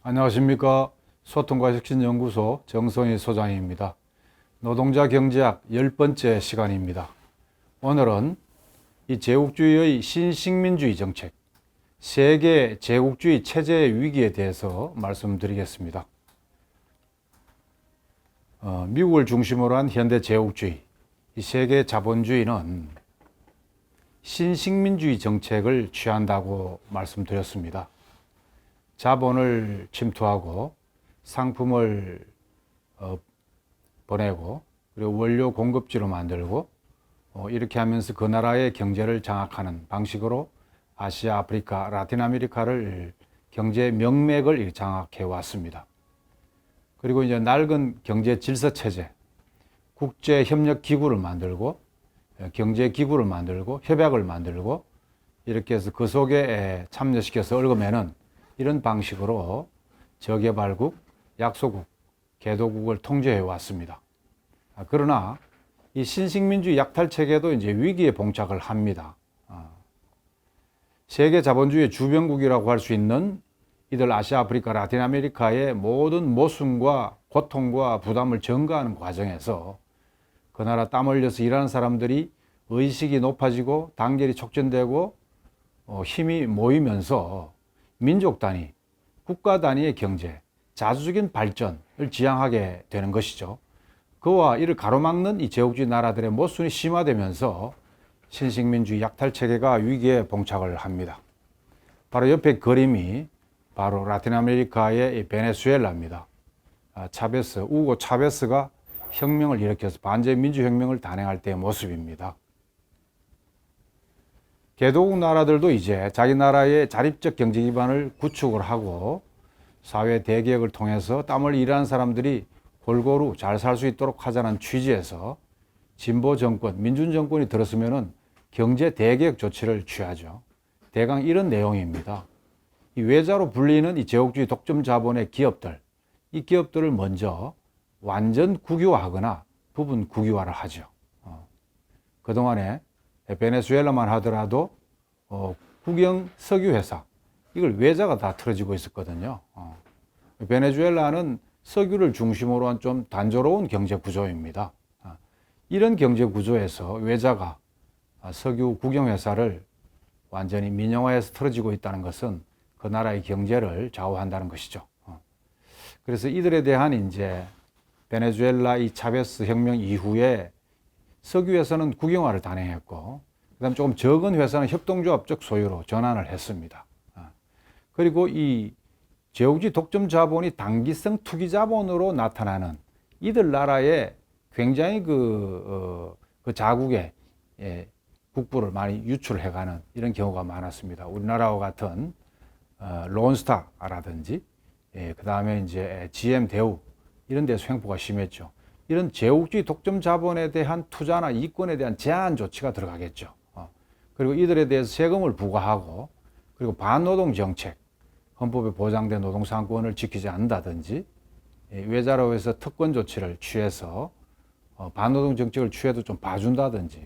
안녕하십니까. 소통과 혁신연구소 정성희 소장입니다. 노동자 경제학 10번째 시간입니다. 오늘은 이 제국주의의 신식민주의 정책, 세계 제국주의 체제의 위기에 대해서 말씀드리겠습니다. 미국을 중심으로 한 현대 제국주의, 이 세계 자본주의는 신식민주의 정책을 취한다고 말씀드렸습니다. 자본을 침투하고 상품을 보내고 그리고 원료 공급지로 만들고 이렇게 하면서 그 나라의 경제를 장악하는 방식으로 아시아, 아프리카, 라틴 아메리카를 경제 명맥을 장악해 왔습니다. 그리고 이제 낡은 경제 질서 체제, 국제 협력 기구를 만들고 경제 기구를 만들고 협약을 만들고 이렇게 해서 그 속에 참여시켜서 얽어매는 이런 방식으로 저개발국, 약소국, 개도국을 통제해 왔습니다. 그러나 이 신식민주의 약탈 체계도 이제 위기에 봉착을 합니다. 세계 자본주의 주변국이라고 할 수 있는 이들 아시아, 아프리카, 라틴 아메리카의 모든 모순과 고통과 부담을 전가하는 과정에서 그 나라 땀 흘려서 일하는 사람들이 의식이 높아지고 단결이 촉진되고 힘이 모이면서 민족 단위, 국가 단위의 경제, 자주적인 발전을 지향하게 되는 것이죠. 그와 이를 가로막는 이 제국주의 나라들의 모순이 심화되면서 신식민주의 약탈 체계가 위기에 봉착을 합니다. 바로 옆에 그림이 바로 라틴 아메리카의 베네수엘라입니다. 우고 차베스가 혁명을 일으켜서 반제 민주혁명을 단행할 때의 모습입니다. 개도국 나라들도 이제 자기 나라의 자립적 경제 기반을 구축을 하고 사회 대개혁을 통해서 땀을 일하는 사람들이 골고루 잘 살 수 있도록 하자는 취지에서 진보 정권, 민준 정권이 들었으면은 경제 대개혁 조치를 취하죠. 대강 이런 내용입니다. 이 외자로 불리는 이 제국주의 독점 자본의 기업들, 이 기업들을 먼저 완전 국유화하거나 부분 국유화를 하죠. 그동안에 베네수엘라만 하더라도 국영 석유회사, 이걸 외자가 다 틀어지고 있었거든요. 베네수엘라는 석유를 중심으로 한 좀 단조로운 경제 구조입니다. 이런 경제 구조에서 외자가 석유 국영회사를 완전히 민영화해서 틀어지고 있다는 것은 그 나라의 경제를 좌우한다는 것이죠. 그래서 이들에 대한 이제 베네수엘라 이 차베스 혁명 이후에 석유회사는 국영화를 단행했고, 그 다음 조금 적은 회사는 협동조합적 소유로 전환을 했습니다. 그리고 이 제국주의 독점 자본이 단기성 투기 자본으로 나타나는 이들 나라에 굉장히 그 자국의 국부를 많이 유출해가는 이런 경우가 많았습니다. 우리나라와 같은 론스타라든지, 그 다음에 이제 GM 대우 이런 데서 횡포가 심했죠. 이런 제국주의 독점 자본에 대한 투자나 이권에 대한 제한 조치가 들어가겠죠. 그리고 이들에 대해서 세금을 부과하고, 그리고 반노동 정책, 헌법에 보장된 노동상권을 지키지 않는다든지, 외자로 해서 특권 조치를 취해서 반노동 정책을 취해도 좀 봐준다든지,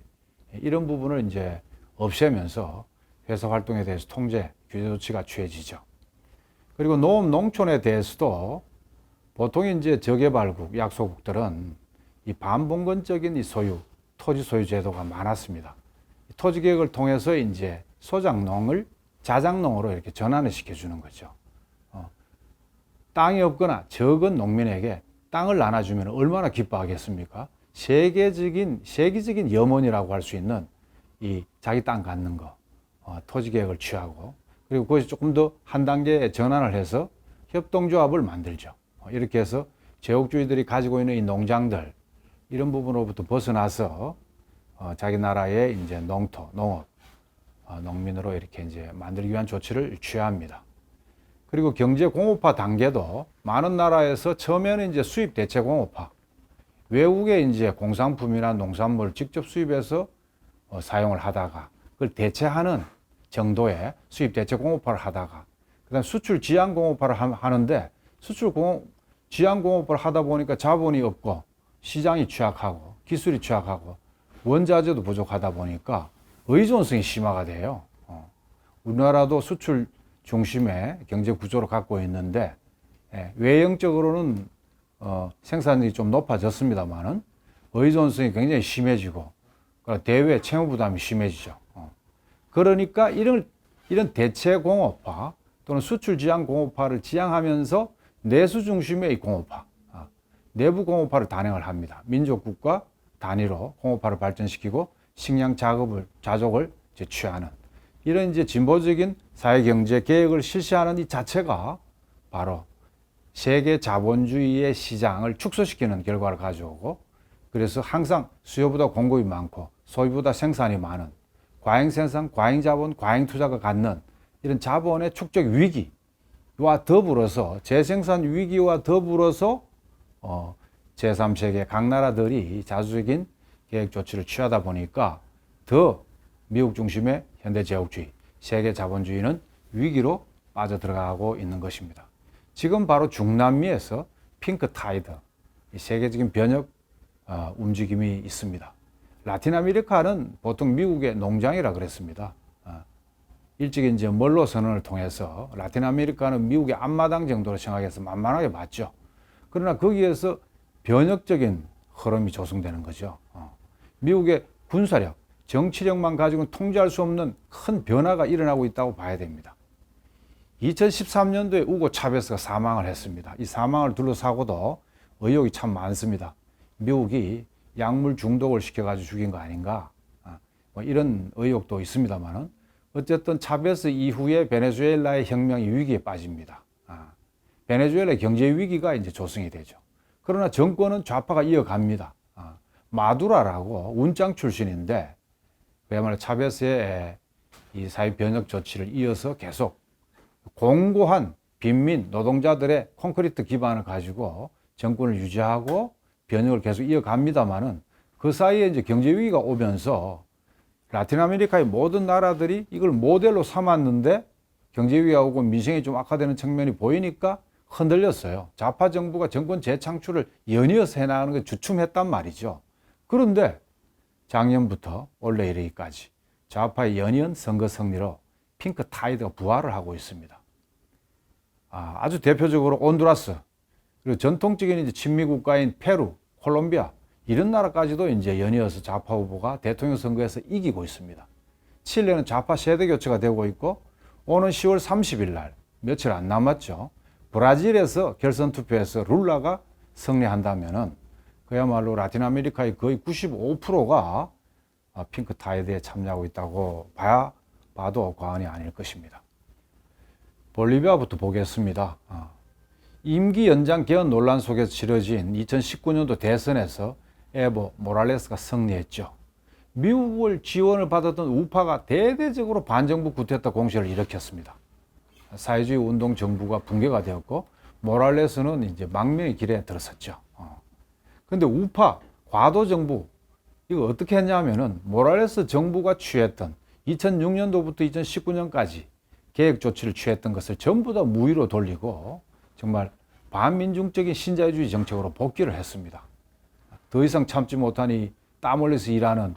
이런 부분을 이제 없애면서 회사 활동에 대해서 통제, 규제 조치가 취해지죠. 그리고 농업, 농촌에 대해서도 보통 이제 저개발국, 약소국들은 이 반봉건적인 이 소유, 토지 소유 제도가 많았습니다. 토지 개혁을 통해서 이제 소작농을 자작농으로 이렇게 전환을 시켜주는 거죠. 땅이 없거나 적은 농민에게 땅을 나눠주면 얼마나 기뻐하겠습니까? 세계적인 염원이라고 할 수 있는 이 자기 땅 갖는 거, 토지 개혁을 취하고, 그리고 그것이 조금 더 한 단계 전환을 해서 협동조합을 만들죠. 이렇게 해서 제국주의들이 가지고 있는 이 농장들, 이런 부분으로부터 벗어나서 자기 나라의 이제 농토, 농업, 농민으로 이렇게 이제 만들기 위한 조치를 취합니다. 그리고 경제 공업화 단계도 많은 나라에서 처음에는 이제 수입 대체 공업화, 외국의 이제 공산품이나 농산물을 직접 수입해서 사용을 하다가 그걸 대체하는 정도의 수입 대체 공업화를 하다가, 그다음 수출 지향 공업화를 하는데, 지향 공업화를 하다 보니까 자본이 없고 시장이 취약하고 기술이 취약하고 원자재도 부족하다 보니까 의존성이 심화가 돼요. 우리나라도 수출 중심의 경제 구조를 갖고 있는데 외형적으로는 생산력이 좀 높아졌습니다만은 의존성이 굉장히 심해지고 대외 채무 부담이 심해지죠. 그러니까 이런 대체 공업화 또는 수출 지향 공업화를 지향하면서 내수 중심의 이 공업화, 내부 공업화를 단행을 합니다. 민족국가 단위로 공업화를 발전시키고 식량 자족을 취하는 이런 이제 진보적인 사회경제 계획을 실시하는 이 자체가 바로 세계 자본주의의 시장을 축소시키는 결과를 가져오고, 그래서 항상 수요보다 공급이 많고 소비보다 생산이 많은 과잉생산, 과잉자본, 과잉투자가 갖는 이런 자본의 축적 위기와 더불어서 재생산 위기와 더불어서 제3세계 각 나라들이 자주적인 계획 조치를 취하다 보니까 더 미국 중심의 현대제국주의, 세계 자본주의는 위기로 빠져들어가고 있는 것입니다. 지금 바로 중남미에서 핑크 타이드, 세계적인 변혁 움직임이 있습니다. 라틴 아메리카는 보통 미국의 농장이라 그랬습니다. 일찍 이제 멀로 선언을 통해서 라틴 아메리카는 미국의 앞마당 정도로 생각해서 만만하게 봤죠. 그러나 거기에서 변혁적인 흐름이 조성되는 거죠. 미국의 군사력, 정치력만 가지고는 통제할 수 없는 큰 변화가 일어나고 있다고 봐야 됩니다. 2013년도에 우고 차베스가 사망을 했습니다. 이 사망을 둘러싸고도 의혹이 참 많습니다. 미국이 약물 중독을 시켜가지고 죽인 거 아닌가, 뭐 이런 의혹도 있습니다만은 어쨌든 차베스 이후에 베네수엘라의 혁명이 위기에 빠집니다. 베네수엘라의 경제 위기가 이제 조성이 되죠. 그러나 정권은 좌파가 이어갑니다. 마두라라고 운짱 출신인데 그야말로 차베스의 이 사회 변혁 조치를 이어서 계속 공고한 빈민 노동자들의 콘크리트 기반을 가지고 정권을 유지하고 변혁을 계속 이어갑니다만은 그 사이에 이제 경제 위기가 오면서 라틴 아메리카의 모든 나라들이 이걸 모델로 삼았는데 경제 위기가 오고 민생이 좀 악화되는 측면이 보이니까 흔들렸어요. 좌파 정부가 정권 재창출을 연이어서 해나가는 게 주춤했단 말이죠. 그런데 작년부터 올해 이르기까지 좌파의 연이은 선거 승리로 핑크 타이드가 부활을 하고 있습니다. 아주 대표적으로 온두라스, 그리고 전통적인 이제 친미 국가인 페루, 콜롬비아 이런 나라까지도 이제 연이어서 좌파 후보가 대통령 선거에서 이기고 있습니다. 칠레는 좌파 세대 교체가 되고 있고 오는 10월 30일 날 며칠 안 남았죠. 브라질에서 결선 투표에서 룰라가 승리한다면은 그야말로 라틴 아메리카의 거의 95%가 핑크 타이드에 참여하고 있다고 봐도 과언이 아닐 것입니다. 볼리비아부터 보겠습니다. 임기 연장 개헌 논란 속에서 치러진 2019년도 대선에서 에보 모랄레스가 승리했죠. 미국을 지원을 받았던 우파가 대대적으로 반정부 구테타 공세를 일으켰습니다. 사회주의 운동 정부가 붕괴가 되었고 모랄레스는 이제 망명의 길에 들어섰죠. 그런데 우파 과도 정부 이거 어떻게 했냐면은 모랄레스 정부가 취했던 2006년도부터 2019년까지 계획 조치를 취했던 것을 전부 다 무위로 돌리고 정말 반민중적인 신자유주의 정책으로 복귀를 했습니다. 더 이상 참지 못하니 땀 흘려서 일하는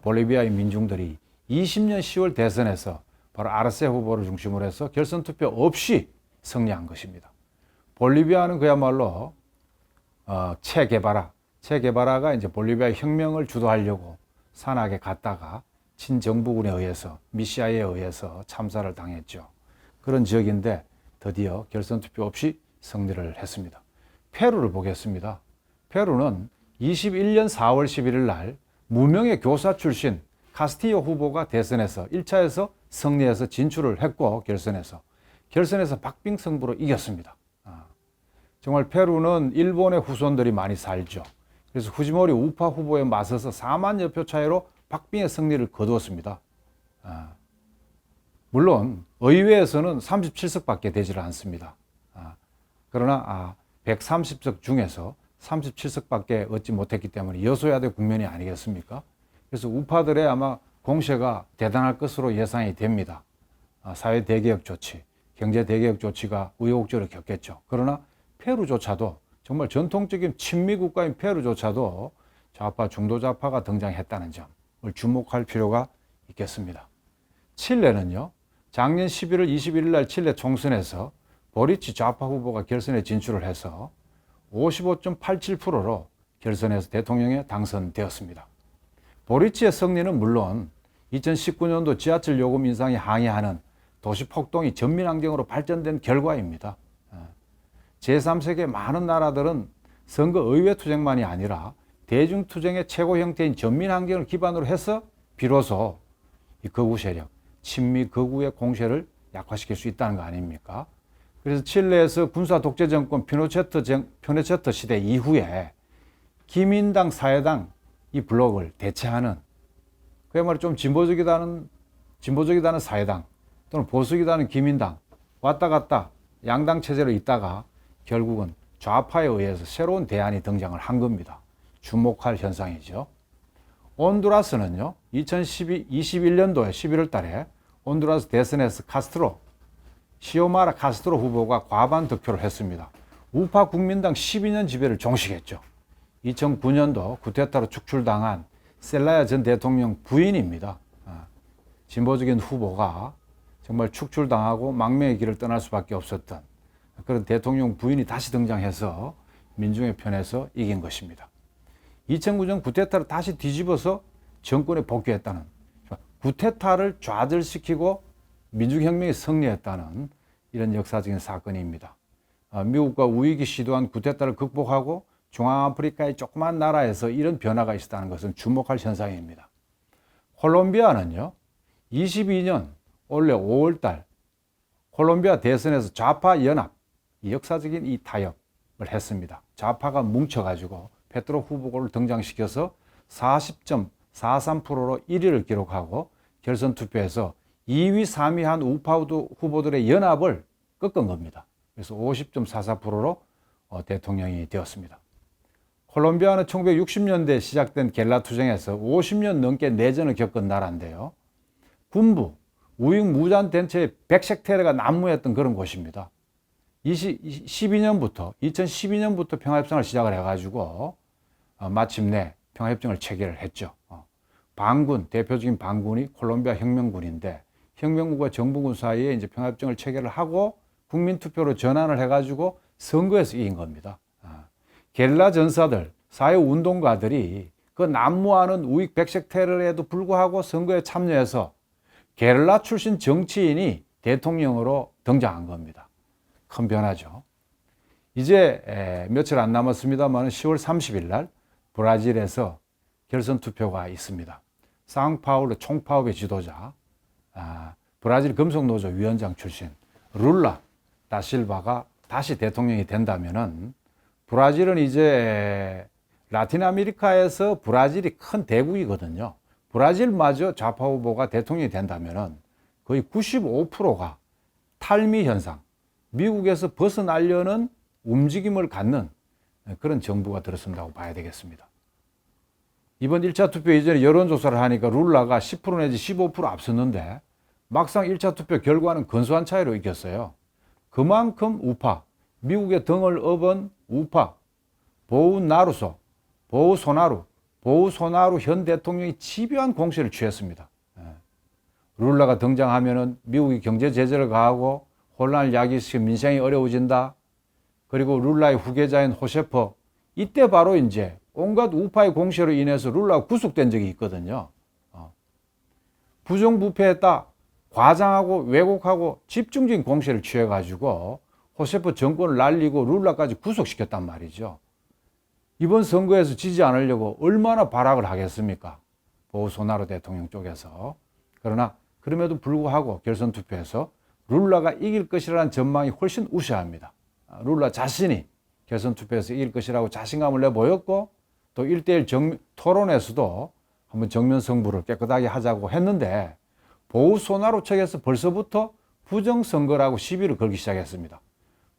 볼리비아의 민중들이 20년 10월 대선에서 바로 아르세 후보를 중심으로 해서 결선 투표 없이 승리한 것입니다. 볼리비아는 그야말로 체 게바라가 이제 볼리비아의 혁명을 주도하려고 산악에 갔다가 친정부군에 의해서 미시아에 의해서 참사를 당했죠. 그런 지역인데 드디어 결선 투표 없이 승리를 했습니다. 페루를 보겠습니다. 페루는 21년 4월 11일 날 무명의 교사 출신 카스티요 후보가 대선에서 1차에서 승리해서 진출을 했고 결선에서 박빙 승부로 이겼습니다. 정말 페루는 일본의 후손들이 많이 살죠. 그래서 후지모리 우파 후보에 맞서서 4만여 표 차이로 박빙의 승리를 거두었습니다. 물론 의회에서는 37석밖에 되질 않습니다. 그러나 130석 중에서 37석밖에 얻지 못했기 때문에 여소야대 국면이 아니겠습니까? 그래서 우파들의 아마 공세가 대단할 것으로 예상이 됩니다. 사회 대개혁 조치, 경제 대개혁 조치가 우여곡절을 겪겠죠. 그러나 페루조차도 정말 전통적인 친미 국가인 페루조차도 좌파, 중도좌파가 등장했다는 점을 주목할 필요가 있겠습니다. 칠레는요, 작년 11월 21일 날 칠레 총선에서 보리치 좌파 후보가 결선에 진출을 해서 55.87%로 결선에서 대통령에 당선되었습니다. 보리치의 승리는 물론 2019년도 지하철 요금 인상에 항의하는 도시 폭동이 전민항쟁으로 발전된 결과입니다. 제3세계 많은 나라들은 선거 의회 투쟁만이 아니라 대중투쟁의 최고 형태인 전민항쟁을 기반으로 해서 비로소 이 극우 세력, 친미 극우의 공세를 약화시킬 수 있다는 거 아닙니까? 그래서 칠레에서 군사 독재 정권 피노체트 시대 이후에 기민당, 사회당 이 블록을 대체하는 그야말로 좀 진보적이다는 사회당 또는 보수적이다는 기민당 왔다 갔다 양당 체제로 있다가 결국은 좌파에 의해서 새로운 대안이 등장을 한 겁니다. 주목할 현상이죠. 온두라스는요, 2021년도에 11월 달에 온두라스 대선에서 시오마라 카스트로 후보가 과반 득표를 했습니다. 우파 국민당 12년 지배를 종식했죠. 2009년도 쿠데타로 축출당한 셀라야 전 대통령 부인입니다. 진보적인 후보가 정말 축출당하고 망명의 길을 떠날 수밖에 없었던 그런 대통령 부인이 다시 등장해서 민중의 편에서 이긴 것입니다. 2009년 쿠데타를 다시 뒤집어서 정권에 복귀했다는, 쿠데타를 좌절시키고 민주혁명에 승리했다는 이런 역사적인 사건입니다. 미국과 우익이 시도한 쿠데타를 극복하고 중앙아프리카의 조그만 나라에서 이런 변화가 있었다는 것은 주목할 현상입니다. 콜롬비아는요, 22년 올해 5월달 콜롬비아 대선에서 좌파 연합, 역사적인 이 타협을 했습니다. 좌파가 뭉쳐가지고 페트로 후보를 등장시켜서 40.43%로 1위를 기록하고 결선 투표에서 2위, 3위 한 우파 후보들의 연합을 꺾은 겁니다. 그래서 50.44%로 대통령이 되었습니다. 콜롬비아는 1960년대에 시작된 게릴라 투쟁에서 50년 넘게 내전을 겪은 나라인데요. 군부, 우익 무장 단체의 백색 테러가 난무했던 그런 곳입니다. 2012년부터 평화협정을 시작을 해가지고 마침내 평화협정을 체결을 했죠. 반군, 대표적인 반군이 콜롬비아 혁명군인데 혁명군과 정부군 사이에 이제 평화협정을 체결을 하고 국민투표로 전환을 해가지고 선거에서 이긴 겁니다. 게릴라 전사들, 사회운동가들이 그 난무하는 우익 백색 테러에도 불구하고 선거에 참여해서 게릴라 출신 정치인이 대통령으로 등장한 겁니다. 큰 변화죠. 이제 며칠 안 남았습니다만 10월 30일 날 브라질에서 결선 투표가 있습니다. 상파울루 총파업의 지도자, 브라질 금속노조 위원장 출신 룰라 다실바가 다시 대통령이 된다면은 브라질은 이제 라틴 아메리카에서 브라질이 큰 대국이거든요. 브라질마저 좌파 후보가 대통령이 된다면은 거의 95%가 탈미 현상, 미국에서 벗어나려는 움직임을 갖는 그런 정부가 들어선다고 봐야 되겠습니다. 이번 1차 투표 이전에 여론조사를 하니까 룰라가 10% 내지 15% 앞섰는데 막상 1차 투표 결과는 근소한 차이로 이겼어요. 그만큼 우파, 미국의 등을 업은 우파, 보우소나루 현 대통령이 집요한 공세를 취했습니다. 룰라가 등장하면은 미국이 경제 제재를 가하고 혼란을 야기시켜 민생이 어려워진다. 그리고 룰라의 후계자인 호세퍼, 이때 바로 이제 온갖 우파의 공세로 인해서 룰라가 구속된 적이 있거든요. 부정부패했다, 과장하고 왜곡하고 집중적인 공세를 취해가지고 호세퍼 정권을 날리고 룰라까지 구속시켰단 말이죠. 이번 선거에서 지지 않으려고 얼마나 발악을 하겠습니까? 보우소나루 대통령 쪽에서. 그러나 그럼에도 불구하고 결선 투표에서 룰라가 이길 것이라는 전망이 훨씬 우세합니다. 룰라 자신이 결선 투표에서 이길 것이라고 자신감을 내보였고 또 1대1 토론에서도 한번 정면 승부를 깨끗하게 하자고 했는데 보우소나루 측에서 벌써부터 부정선거라고 시비를 걸기 시작했습니다.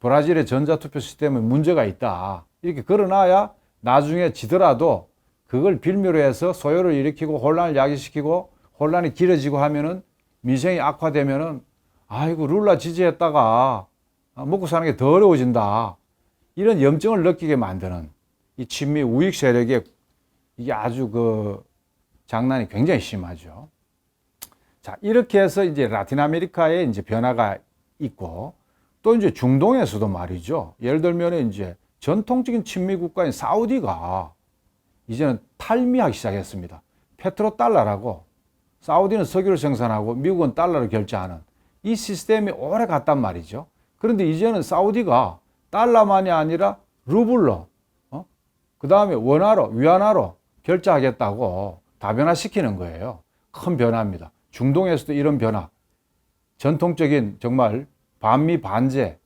브라질의 전자투표 시스템에 문제가 있다. 이렇게 걸어놔야 나중에 지더라도 그걸 빌미로 해서 소요를 일으키고 혼란을 야기시키고 혼란이 길어지고 하면은 민생이 악화되면은 아이고 룰라 지지했다가 먹고 사는 게 더 어려워진다. 이런 염증을 느끼게 만드는 이 친미 우익 세력의 이게 아주 장난이 굉장히 심하죠. 자, 이렇게 해서 이제 라틴 아메리카에 이제 변화가 있고 또 이제 중동에서도 말이죠. 예를 들면 이제 전통적인 친미 국가인 사우디가 이제는 탈미하기 시작했습니다. 페트로달러라고 사우디는 석유를 생산하고 미국은 달러를 결제하는 이 시스템이 오래 갔단 말이죠. 그런데 이제는 사우디가 달러만이 아니라 루블로, 그 다음에 원화로, 위안화로 결제하겠다고 다변화시키는 거예요. 큰 변화입니다. 중동에서도 이런 변화, 전통적인 정말 반미 반제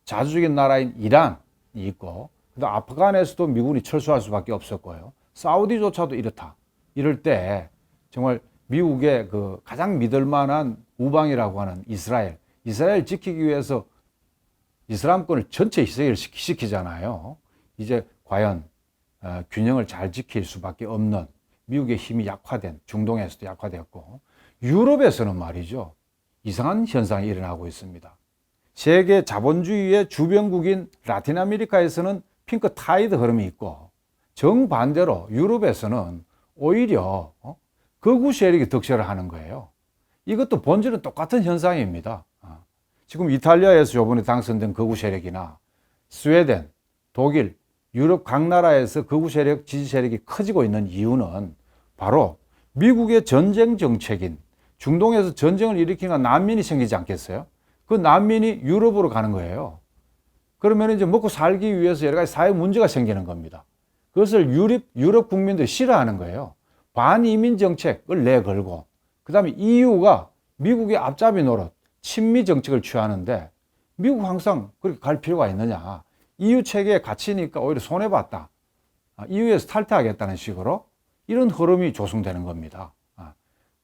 자주적인 나라인 이란이 있고, 그다음 아프간에서도 미군이 철수할 수밖에 없었고요. 사우디조차도 이렇다. 이럴 때 정말 미국의 그 가장 믿을 만한 우방이라고 하는 이스라엘 지키기 위해서 이슬람권을 전체 희생을 시키잖아요. 이제 과연 균형을 잘 지킬 수밖에 없는 미국의 힘이 약화된, 중동에서도 약화되었고, 유럽에서는 말이죠, 이상한 현상이 일어나고 있습니다. 세계 자본주의의 주변국인 라틴 아메리카에서는 핑크 타이드 흐름이 있고, 정반대로 유럽에서는 오히려 극우 세력이 득세를 하는 거예요. 이것도 본질은 똑같은 현상입니다. 지금 이탈리아에서 이번에 당선된 극우 세력이나 스웨덴, 독일, 유럽 각 나라에서 극우 세력, 지지 세력이 커지고 있는 이유는 바로 미국의 전쟁 정책인 중동에서 전쟁을 일으키는 난민이 생기지 않겠어요? 그 난민이 유럽으로 가는 거예요. 그러면 이제 먹고 살기 위해서 여러 가지 사회 문제가 생기는 겁니다. 그것을 유럽 국민들이 싫어하는 거예요. 반이민 정책을 내걸고, 그 다음에 EU가 미국의 앞잡이 노릇, 친미 정책을 취하는데 미국 항상 그렇게 갈 필요가 있느냐. EU 체계에 갇히니까 오히려 손해봤다. EU에서 탈퇴하겠다는 식으로 이런 흐름이 조성되는 겁니다.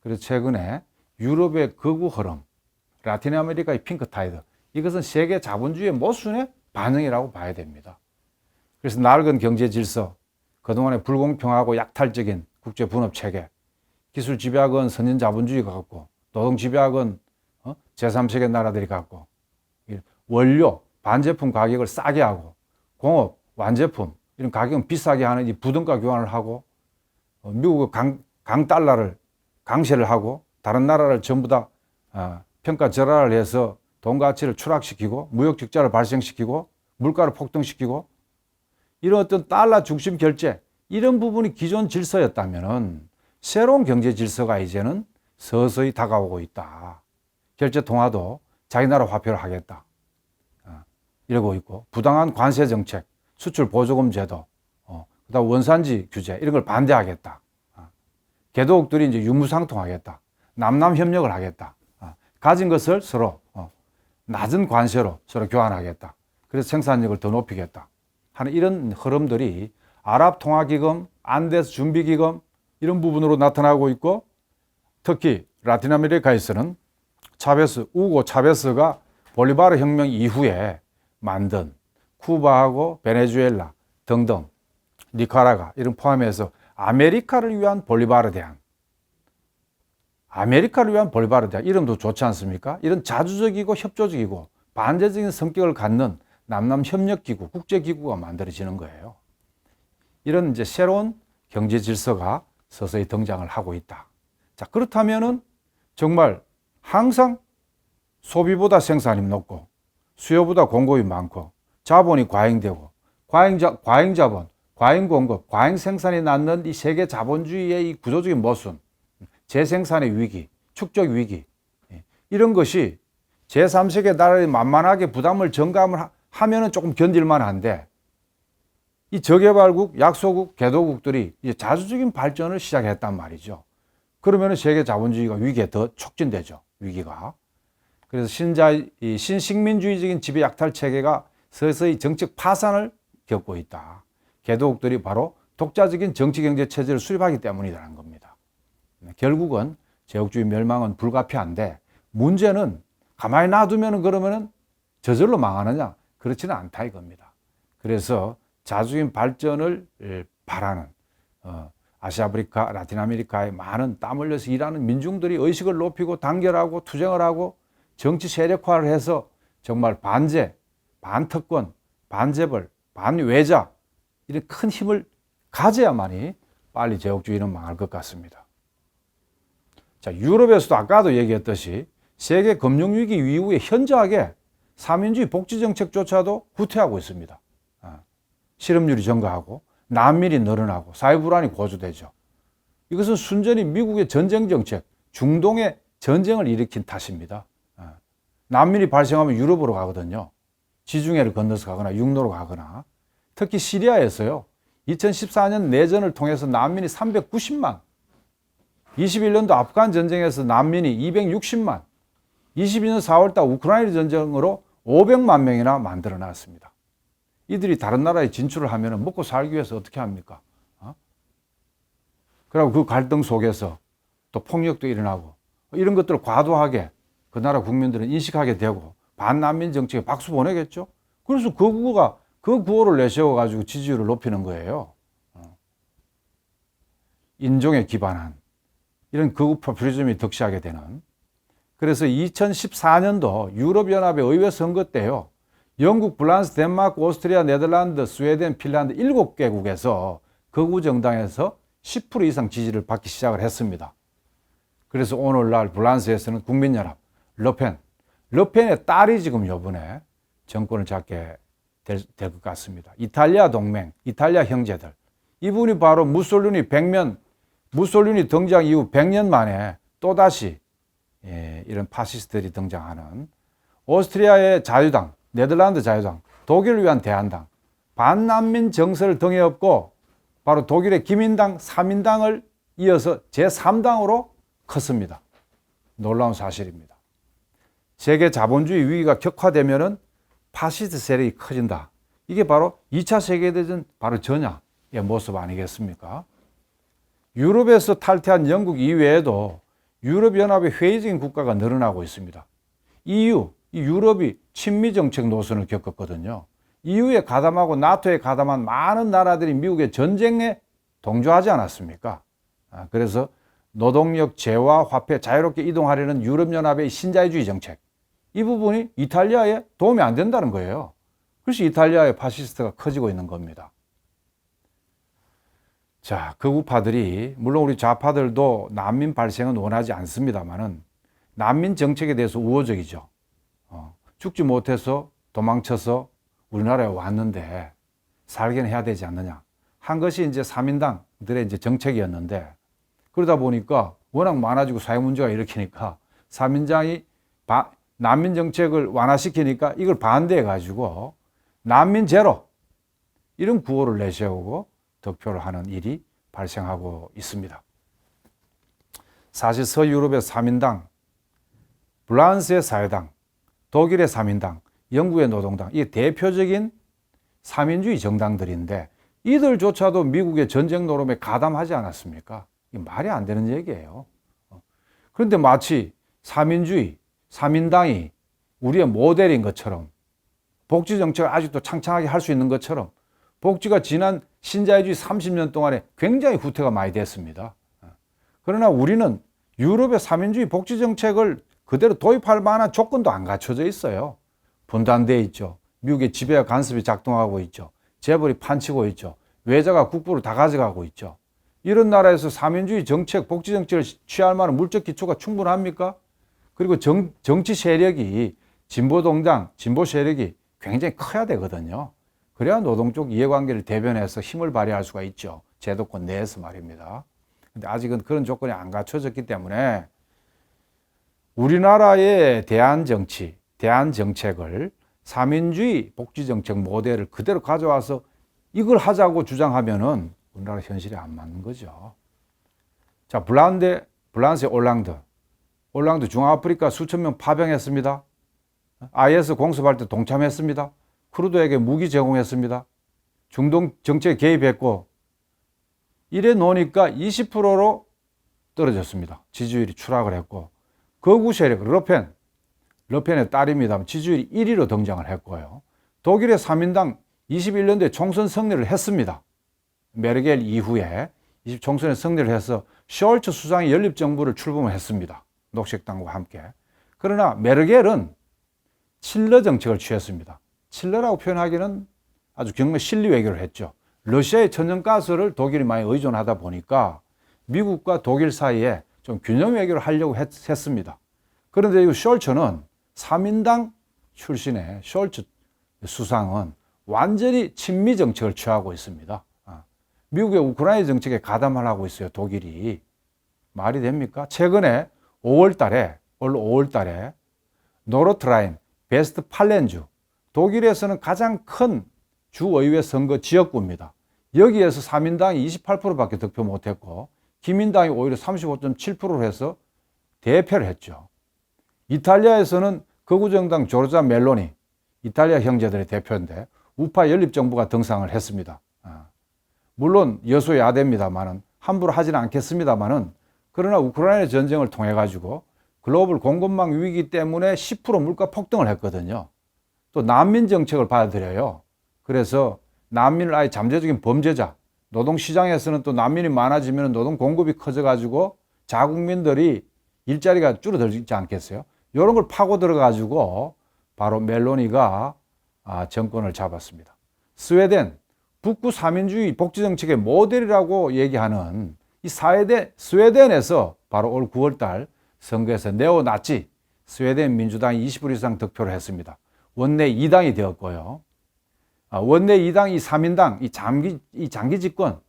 그래서 최근에 유럽의 극우 흐름, 라틴 아메리카의 핑크 타이드, 이것은 세계 자본주의의 모순의 반응이라고 봐야 됩니다. 그래서 낡은 경제 질서, 그동안의 불공평하고 약탈적인 국제 분업 체계, 기술 집약은 선진 자본주의가 갖고, 노동 집약은 제3세계 나라들이 갖고, 원료, 반제품 가격을 싸게 하고, 공업, 완제품 이런 가격은 비싸게 하는 이 부등가 교환을 하고, 미국의 강달러를 강세를 하고, 다른 나라를 전부 다 평가 절하를 해서 돈 가치를 추락시키고, 무역 적자를 발생시키고, 물가를 폭등시키고, 이런 어떤 달러 중심 결제, 이런 부분이 기존 질서였다면은 새로운 경제 질서가 이제는 서서히 다가오고 있다. 결제 통화도 자기 나라 화폐로 하겠다. 이러고 있고, 부당한 관세 정책, 수출 보조금 제도, 그다음 원산지 규제 이런 걸 반대하겠다. 개도국들이 이제 유무상통하겠다. 남남 협력을 하겠다. 가진 것을 서로 낮은 관세로 서로 교환하겠다. 그래서 생산력을 더 높이겠다 하는 이런 흐름들이 아랍통화기금, 안데스 준비기금 이런 부분으로 나타나고 있고, 특히 라틴 아메리카에서는 우고 차베스가 볼리바르 혁명 이후에 만든 쿠바하고 베네수엘라 등등, 니카라과 이런 포함해서 아메리카를 위한 볼리바르 대안, 이름도 좋지 않습니까? 이런 자주적이고 협조적이고 반제적인 성격을 갖는 남남협력기구, 국제기구가 만들어지는 거예요. 이런 이제 새로운 경제 질서가 서서히 등장을 하고 있다. 자, 그렇다면은 정말 항상 소비보다 생산이 높고 수요보다 공급이 많고 자본이 과잉되고 과잉자본, 과잉공급, 과잉생산이 낳는 이 세계 자본주의의 이 구조적인 모순, 재생산의 위기, 축적 위기, 이런 것이 제3세계 나라에 만만하게 부담을 전가를 하면은 조금 견딜만 한데, 이 저개발국, 약소국, 개도국들이 이제 자주적인 발전을 시작했단 말이죠. 그러면 세계 자본주의가 위기에 더 촉진되죠. 위기가. 그래서 신식민주의적인 지배 약탈 체계가 서서히 정책 파산을 겪고 있다. 개도국들이 바로 독자적인 정치 경제 체제를 수립하기 때문이라는 겁니다. 결국은 제국주의 멸망은 불가피한데, 문제는 가만히 놔두면 그러면은 저절로 망하느냐? 그렇지는 않다 이겁니다. 그래서 자주적인 발전을 바라는 아시아, 아프리카, 라틴 아메리카의 많은 땀 흘려서 일하는 민중들이 의식을 높이고 단결하고 투쟁을 하고 정치 세력화를 해서 정말 반제, 반특권, 반재벌, 반외자 이런 큰 힘을 가져야만이 빨리 제국주의는 망할 것 같습니다. 자, 유럽에서도 아까도 얘기했듯이 세계 금융위기 이후에 현저하게 삼인주의 복지 정책조차도 후퇴하고 있습니다. 실업률이 증가하고 난민이 늘어나고 사회 불안이 고조되죠. 이것은 순전히 미국의 전쟁 정책, 중동의 전쟁을 일으킨 탓입니다. 난민이 발생하면 유럽으로 가거든요. 지중해를 건너서 가거나 육로로 가거나. 특히 시리아에서요. 2014년 내전을 통해서 난민이 390만, 21년도 아프간 전쟁에서 난민이 260만, 22년 4월달 우크라이나 전쟁으로 500만 명이나 만들어 놨습니다. 이들이 다른 나라에 진출을 하면 먹고 살기 위해서 어떻게 합니까? 그리고 그 갈등 속에서 또 폭력도 일어나고 이런 것들을 과도하게 그 나라 국민들은 인식하게 되고 반난민 정책에 박수 보내겠죠. 그래서 그 구호를 내세워가지고 지지율을 높이는 거예요. 인종에 기반한 이런 극우 포퓰리즘이 득세하게 되는. 그래서 2014년도 유럽연합의 의회 선거 때요. 영국, 프랑스, 덴마크, 오스트리아, 네덜란드, 스웨덴, 핀란드 7개국에서 극우 정당에서 10% 이상 지지를 받기 시작을 했습니다. 그래서 오늘날 프랑스에서는 국민연합, 르펜의 딸이 지금 이번에 정권을 잡게 될 것 같습니다. 이탈리아 동맹, 이탈리아 형제들. 이분이 바로 무솔리니 등장 이후 100년 만에 또다시 이런 파시스트들이 등장하는 오스트리아의 자유당, 네덜란드 자유당, 독일을 위한 대한당, 반난민 정서를 등에 업고 바로 독일의 기민당, 3인당을 이어서 제3당으로 컸습니다. 놀라운 사실입니다. 세계 자본주의 위기가 격화되면은 파시스트 세력이 커진다. 이게 바로 2차 세계대전 바로 전야의 모습 아니겠습니까? 유럽에서 탈퇴한 영국 이외에도 유럽연합의 회의적인 국가가 늘어나고 있습니다. EU, 유럽이 친미 정책 노선을 겪었거든요. EU에 가담하고 나토에 가담한 많은 나라들이 미국의 전쟁에 동조하지 않았습니까? 그래서 노동력 재화, 화폐 자유롭게 이동하려는 유럽연합의 신자유주의 정책, 이 부분이 이탈리아에 도움이 안 된다는 거예요. 그래서 이탈리아의 파시스트가 커지고 있는 겁니다. 자, 극우파들이 물론 우리 좌파들도 난민 발생은 원하지 않습니다만은 난민 정책에 대해서 우호적이죠. 죽지 못해서 도망쳐서 우리나라에 왔는데 살긴 해야 되지 않느냐 한 것이 이제 3인당들의 이제 정책이었는데, 그러다 보니까 워낙 많아지고 사회 문제가 일으키니까 3인당이 난민 정책을 완화시키니까 이걸 반대해 가지고 난민 제로 이런 구호를 내세우고 득표를 하는 일이 발생하고 있습니다. 사실 서유럽의 3인당, 프랑스의 사회당, 독일의 3인당, 영국의 노동당, 이게 대표적인 3인주의 정당들인데 이들조차도 미국의 전쟁 노름에 가담하지 않았습니까? 이게 말이 안 되는 얘기예요. 그런데 마치 3인주의, 3인당이 우리의 모델인 것처럼, 복지 정책을 아직도 창창하게 할 수 있는 것처럼 복지가 지난 신자유주의 30년 동안에 굉장히 후퇴가 많이 됐습니다. 그러나 우리는 유럽의 3인주의 복지 정책을 그대로 도입할 만한 조건도 안 갖춰져 있어요. 분단되어 있죠. 미국의 지배와 간섭이 작동하고 있죠. 재벌이 판치고 있죠. 외자가 국부를 다 가져가고 있죠. 이런 나라에서 3인주의 정책, 복지 정책을 취할 만한 물적 기초가 충분합니까? 그리고 정치 세력이 진보동당, 진보 세력이 굉장히 커야 되거든요. 그래야 노동 쪽 이해관계를 대변해서 힘을 발휘할 수가 있죠. 제도권 내에서 말입니다. 근데 아직은 그런 조건이 안 갖춰졌기 때문에 우리나라의 대한 정치, 대한 정책을 3인주의 복지정책 모델을 그대로 가져와서 이걸 하자고 주장하면은 우리나라 현실에 안 맞는 거죠. 자, 블란스의 올랑드 중앙아프리카 수천 명 파병했습니다. IS 공습할 때 동참했습니다. 쿠르드에게 무기 제공했습니다. 중동 정책에 개입했고, 이래 놓으니까 20%로 떨어졌습니다. 지지율이 추락을 했고, 거구 세력 르펜의 딸입니다. 지지율이 1위로 등장을 했고요. 독일의 3인당 21년도에 총선 승리를 했습니다. 메르겔 이후에 총선에 승리를 해서 숄츠 수상이 연립정부를 출범했습니다. 녹색당과 함께. 그러나 메르겔은 칠러 정책을 취했습니다. 칠러라고 표현하기는 아주 정말 실리 외교를 했죠. 러시아의 천연가스를 독일이 많이 의존하다 보니까 미국과 독일 사이에 좀 균형 외교를 하려고 했습니다. 그런데 이 숄츠는 3인당 출신의 숄츠 수상은 완전히 친미 정책을 취하고 있습니다. 미국의 우크라이나 정책에 가담을 하고 있어요. 독일이. 말이 됩니까? 최근에 5월 달에 노르트라인 베스트팔렌주, 독일에서는 가장 큰 주의회 선거 지역구입니다. 여기에서 3인당이 28%밖에 득표 못했고 기민당이 오히려 35.7%를 해서 대패를 했죠. 이탈리아에서는 극우정당 조르자 멜로니, 이탈리아 형제들의 대표인데 우파 연립정부가 등장을 했습니다. 물론 여소야대입니다만은 함부로 하지는 않겠습니다만은 그러나 우크라이나 전쟁을 통해 가지고 글로벌 공급망 위기 때문에 10% 물가 폭등을 했거든요. 또 난민 정책을 받아들여요. 그래서 난민을 아예 잠재적인 범죄자, 노동시장에서는 또 난민이 많아지면 노동 공급이 커져가지고 자국민들이 일자리가 줄어들지 않겠어요? 이런 걸 파고 들어가지고 바로 멜로니가 정권을 잡았습니다. 스웨덴, 북구 3인주의 복지정책의 모델이라고 얘기하는 이 스웨덴에서 바로 올 9월달 선거에서 네오나치 스웨덴 민주당이 20% 이상 득표를 했습니다. 원내 2당이 되었고요. 원내 2당, 이 3인당, 이 장기 집권,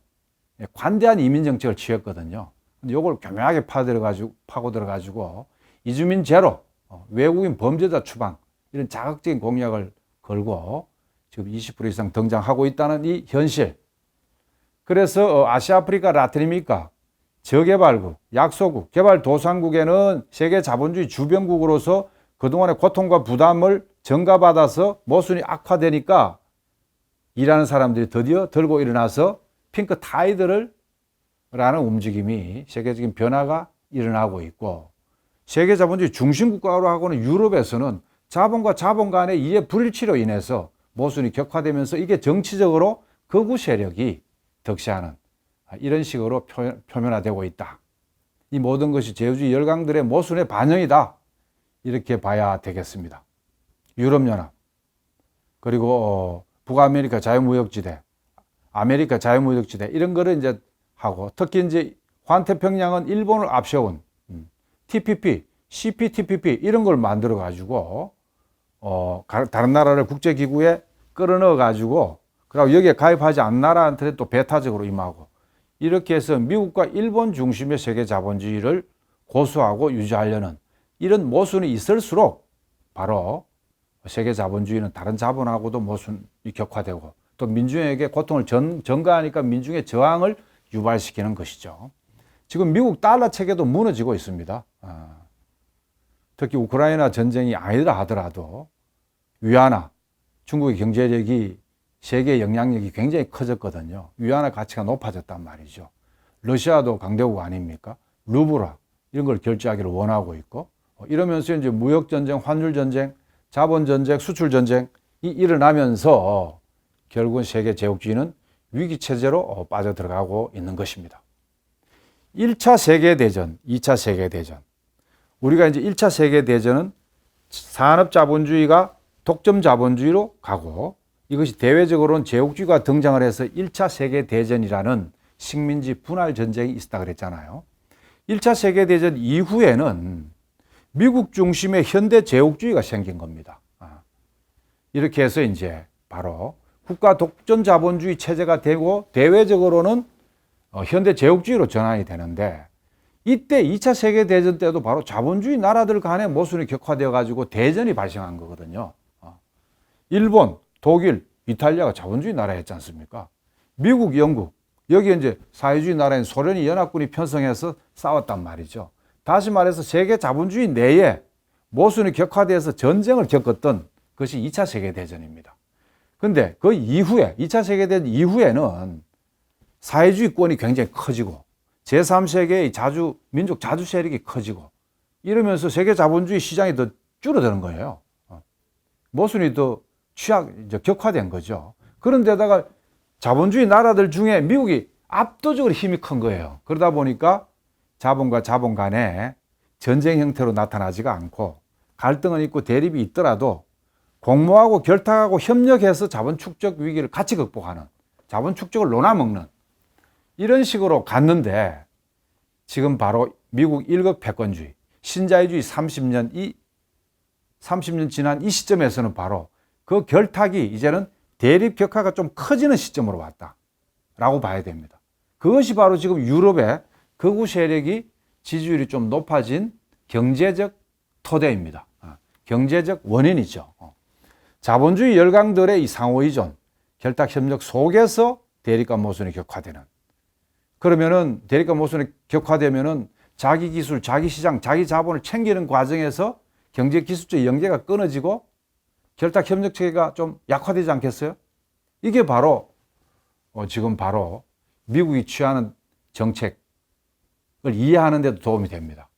관대한 이민 정책을 취했거든요. 이걸 교묘하게 파고 들어가지고 이주민 제로, 외국인 범죄자 추방, 이런 자극적인 공약을 걸고 지금 20% 이상 등장하고 있다는 이 현실. 그래서 아시아, 아프리카, 라틴아메리카, 저개발국, 약소국, 개발도상국에는 세계 자본주의 주변국으로서 그동안의 고통과 부담을 전가받아서 모순이 악화되니까 일하는 사람들이 드디어 들고 일어나서 핑크 타이드를 라는 움직임이 세계적인 변화가 일어나고 있고, 세계 자본주의 중심국가로 하고는 유럽에서는 자본과 자본 간의 이해 불일치로 인해서 모순이 격화되면서 이게 정치적으로 극우 세력이 득세하는 이런 식으로 표면화되고 있다. 이 모든 것이 제휴주의 열강들의 모순의 반영이다. 이렇게 봐야 되겠습니다. 유럽연합, 그리고 북아메리카 자유무역지대, 아메리카 자유무역지대, 이런 거를 이제 하고, 특히 이제 환태평양은 일본을 앞세운 TPP, CPTPP 이런 걸 만들어 가지고 다른 나라를 국제기구에 끌어넣어 가지고, 그리고 여기에 가입하지 않은 나라한테 또 배타적으로 임하고, 이렇게 해서 미국과 일본 중심의 세계 자본주의를 고수하고 유지하려는 이런 모순이 있을수록 바로 세계 자본주의는 다른 자본하고도 모순이 격화되고 또 민중에게 고통을 전가하니까 민중의 저항을 유발시키는 것이죠. 지금 미국 달러 체계도 무너지고 있습니다. 특히 우크라이나 전쟁이 아니라 하더라도 위안화, 중국의 경제력이 세계 영향력이 굉장히 커졌거든요. 위안화 가치가 높아졌단 말이죠. 러시아도 강대국 아닙니까? 루블화 이런 걸 결제하기를 원하고 있고, 이러면서 이제 무역전쟁, 환율전쟁, 자본전쟁, 수출전쟁이 일어나면서 결국은 세계 제국주의는 위기체제로 빠져들어가고 있는 것입니다. 1차 세계대전, 2차 세계대전. 우리가 이제 1차 세계대전은 산업자본주의가 독점자본주의로 가고, 이것이 대외적으로는 제국주의가 등장을 해서 1차 세계대전이라는 식민지 분할 전쟁이 있었다 그랬잖아요. 1차 세계대전 이후에는 미국 중심의 현대 제국주의가 생긴 겁니다. 이렇게 해서 이제 바로 국가 독점 자본주의 체제가 되고 대외적으로는 현대 제국주의로 전환이 되는데, 이때 2차 세계대전 때도 바로 자본주의 나라들 간의 모순이 격화되어 가지고 대전이 발생한 거거든요. 일본, 독일, 이탈리아가 자본주의 나라였지 않습니까? 미국, 영국, 여기 이제 사회주의 나라인 소련이 연합군이 편성해서 싸웠단 말이죠. 다시 말해서 세계 자본주의 내에 모순이 격화돼서 전쟁을 겪었던 것이 2차 세계대전입니다. 근데 그 이후에, 2차 세계대전 이후에는 사회주의권이 굉장히 커지고 제3세계의 민족 자주 세력이 커지고 이러면서 세계 자본주의 시장이 더 줄어드는 거예요. 모순이 더 격화된 거죠. 그런데다가 자본주의 나라들 중에 미국이 압도적으로 힘이 큰 거예요. 그러다 보니까 자본과 자본 간에 전쟁 형태로 나타나지가 않고, 갈등은 있고 대립이 있더라도 공모하고 결탁하고 협력해서 자본 축적 위기를 같이 극복하는, 자본 축적을 논아먹는 이런 식으로 갔는데, 지금 바로 미국 일극 패권주의, 신자유주의 30년 이 30년 지난 이 시점에서는 바로 그 결탁이 이제는 대립 격화가 좀 커지는 시점으로 왔다라고 봐야 됩니다. 그것이 바로 지금 유럽의 극우 세력이 지지율이 좀 높아진 경제적 토대입니다. 경제적 원인이죠. 자본주의 열강들의 이 상호의존, 결탁협력 속에서 대립과 모순이 격화되는. 그러면은 대립과 모순이 격화되면은 자기 기술, 자기 시장, 자기 자본을 챙기는 과정에서 경제 기술적 연계가 끊어지고 결탁협력 체계가 좀 약화되지 않겠어요? 이게 바로 지금 바로 미국이 취하는 정책을 이해하는 데도 도움이 됩니다.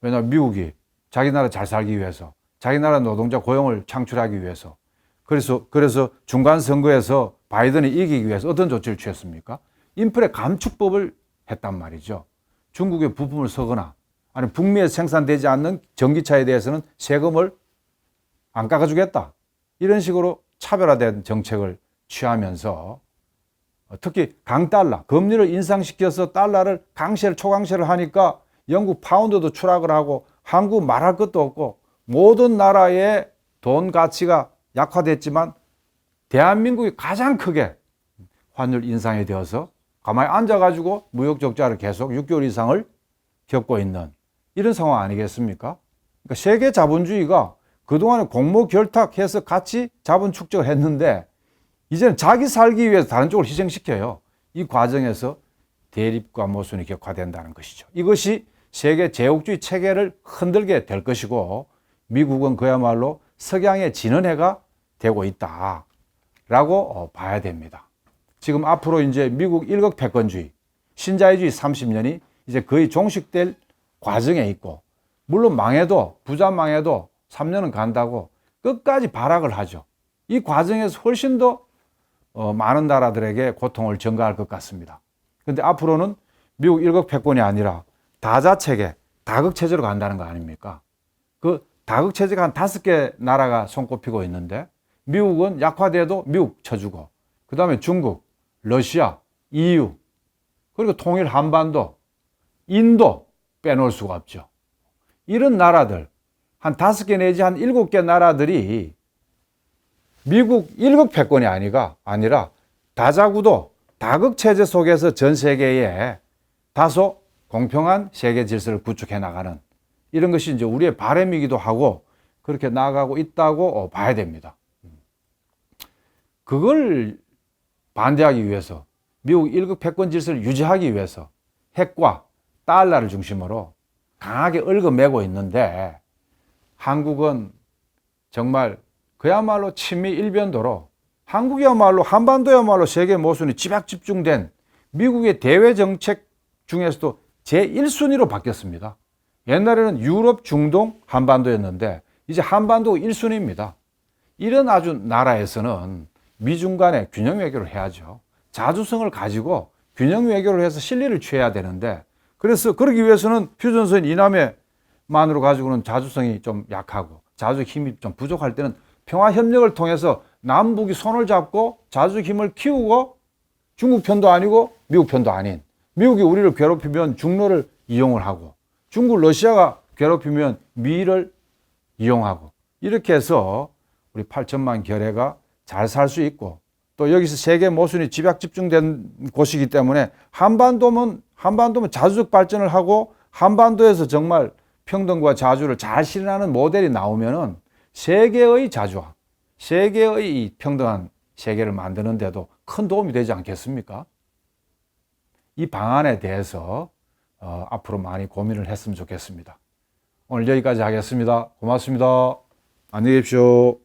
왜냐하면 미국이 자기 나라 잘 살기 위해서, 자기 나라 노동자 고용을 창출하기 위해서, 그래서 중간 선거에서 바이든이 이기기 위해서 어떤 조치를 취했습니까? 인플레 감축법을 했단 말이죠. 중국에 부품을 사거나 아니면 북미에서 생산되지 않는 전기차에 대해서는 세금을 안 깎아주겠다. 이런 식으로 차별화된 정책을 취하면서 특히 강달러, 금리를 인상시켜서 달러를 강세를 초강세를 하니까 영국 파운드도 추락을 하고 한국 말할 것도 없고 모든 나라의 돈 가치가 약화됐지만 대한민국이 가장 크게 환율 인상이 되어서 가만히 앉아가지고 무역 적자를 계속 6개월 이상을 겪고 있는 이런 상황 아니겠습니까? 그러니까 세계 자본주의가 그동안에 공모 결탁해서 같이 자본 축적을 했는데 이제는 자기 살기 위해서 다른 쪽을 희생시켜요. 이 과정에서 대립과 모순이 격화된다는 것이죠. 이것이 세계 제국주의 체계를 흔들게 될 것이고 미국은 그야말로 석양의 진언해가 되고 있다라고 봐야 됩니다. 지금 앞으로 이제 미국 일극패권주의, 신자유주의 30년이 이제 거의 종식될 과정에 있고, 물론 망해도, 부자 망해도 3년은 간다고 끝까지 발악을 하죠. 이 과정에서 훨씬 더 많은 나라들에게 고통을 전가할 것 같습니다. 그런데 앞으로는 미국 일극패권이 아니라 다자체계, 다극체제로 간다는 거 아닙니까? 그 다극체제가 한 5개 나라가 손꼽히고 있는데 미국은 약화돼도 미국 쳐주고 그 다음에 중국, 러시아, EU, 그리고 통일 한반도, 인도 빼놓을 수가 없죠. 이런 나라들, 한 5개 내지 한 7개 나라들이 미국 일극패권이 아니라 다자구도, 다극체제 속에서 전 세계에 다소 공평한 세계 질서를 구축해 나가는 이런 것이 이제 우리의 바람이기도 하고 그렇게 나아가고 있다고 봐야 됩니다. 그걸 반대하기 위해서 미국 일극 패권 질서를 유지하기 위해서 핵과 달러를 중심으로 강하게 얽어매고 있는데 한국은 정말 그야말로 친미 일변도로 한국이야말로 한반도야말로 세계 모순이 집약 집중된 미국의 대외 정책 중에서도 제1순위로 바뀌었습니다. 옛날에는 유럽, 중동, 한반도였는데 이제 한반도 1순위입니다. 이런 아주 나라에서는 미중 간에 균형 외교를 해야죠. 자주성을 가지고 균형 외교를 해서 실리를 취해야 되는데 그래서 그러기 위해서는 휴전선 이남해만으로 가지고는 자주성이 좀 약하고 자주 힘이 좀 부족할 때는 평화협력을 통해서 남북이 손을 잡고 자주 힘을 키우고 중국 편도 아니고 미국 편도 아닌 미국이 우리를 괴롭히면 중로를 이용을 하고 중국, 러시아가 괴롭히면 미를 이용하고 이렇게 해서 우리 8천만 결해가 잘 살 수 있고 또 여기서 세계 모순이 집약 집중된 곳이기 때문에 한반도면 자주적 발전을 하고 한반도에서 정말 평등과 자주를 잘 실현하는 모델이 나오면은 세계의 자주화, 세계의 이 평등한 세계를 만드는 데도 큰 도움이 되지 않겠습니까? 이 방안에 대해서 앞으로 많이 고민을 했으면 좋겠습니다. 오늘 여기까지 하겠습니다. 고맙습니다. 안녕히 계십시오.